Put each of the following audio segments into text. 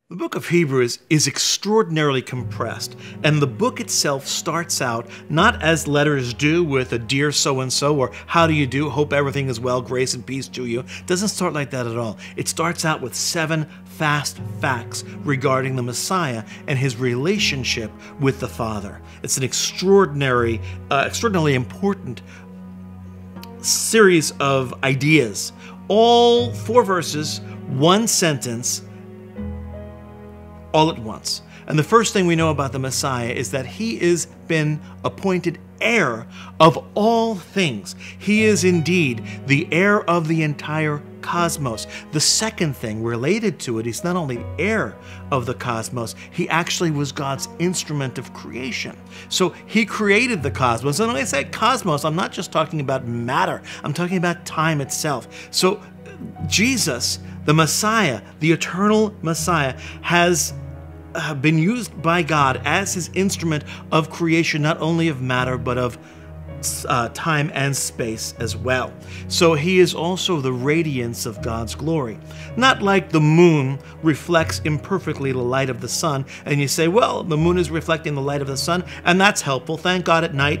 The book of Hebrews is extraordinarily compressed, and the book itself starts out not as letters do with a dear so-and-so or how do you do, hope everything is well, grace and peace to you. It doesn't start like that at all. It starts out with 7 fast facts regarding the Messiah and his relationship with the Father. It's an extraordinarily important series of ideas. All 4 verses, 1 sentence, all at once. And the first thing we know about the Messiah is that he has been appointed heir of all things. He is indeed the heir of the entire cosmos. The second thing related to it, he's not only heir of the cosmos, he actually was God's instrument of creation. So he created the cosmos. And when I say cosmos, I'm not just talking about matter. I'm talking about time itself. So Jesus, the Messiah, the eternal Messiah, has been used by God as his instrument of creation, not only of matter, but of time and space as well. So he is also the radiance of God's glory. Not like the moon reflects imperfectly the light of the sun, and you say, well, the moon is reflecting the light of the sun, and that's helpful. Thank God at night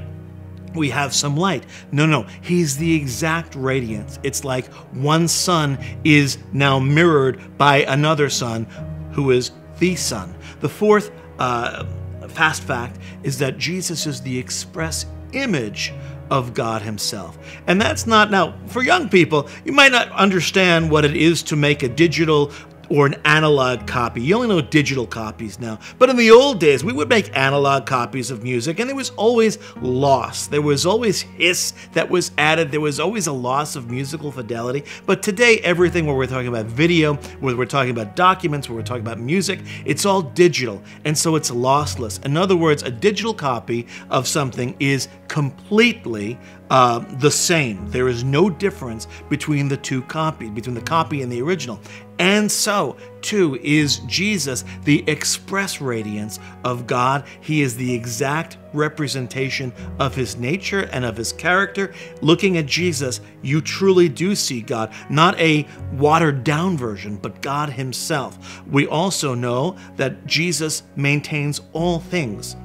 we have some light. No, he's the exact radiance. It's like one sun is now mirrored by another sun who is the Son. The fourth fast fact is that Jesus is the express image of God himself. And that's not, now for young people, you might not understand what it is to make a digital or an analog copy. You only know digital copies now. But in the old days, we would make analog copies of music, and there was always loss. There was always hiss that was added. There was always a loss of musical fidelity. But today, everything where we're talking about video, where we're talking about documents, where we're talking about music, it's all digital, and so it's lossless. In other words, a digital copy of something is completely the same. There is no difference between the two copies, between the copy and the original. And so, too, is Jesus the express radiance of God. He is the exact representation of his nature and of his character. Looking at Jesus, you truly do see God, not a watered-down version, but God himself. We also know that Jesus maintains all things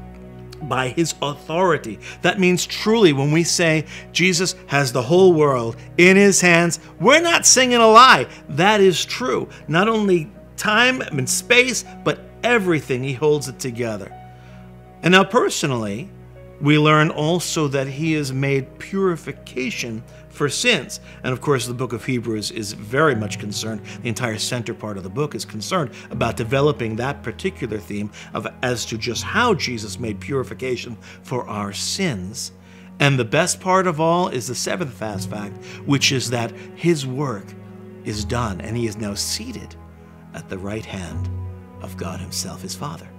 by his authority. That means truly when we say Jesus has the whole world in his hands, we're not singing a lie. That is true. Not only time and space, but everything, he holds it together. And now personally, we learn also that he has made purification for sins. And of course, the book of Hebrews is very much concerned, the entire center part of the book is concerned about developing that particular theme of as to just how Jesus made purification for our sins. And the best part of all is the 7th fast fact, which is that his work is done and he is now seated at the right hand of God himself, his Father.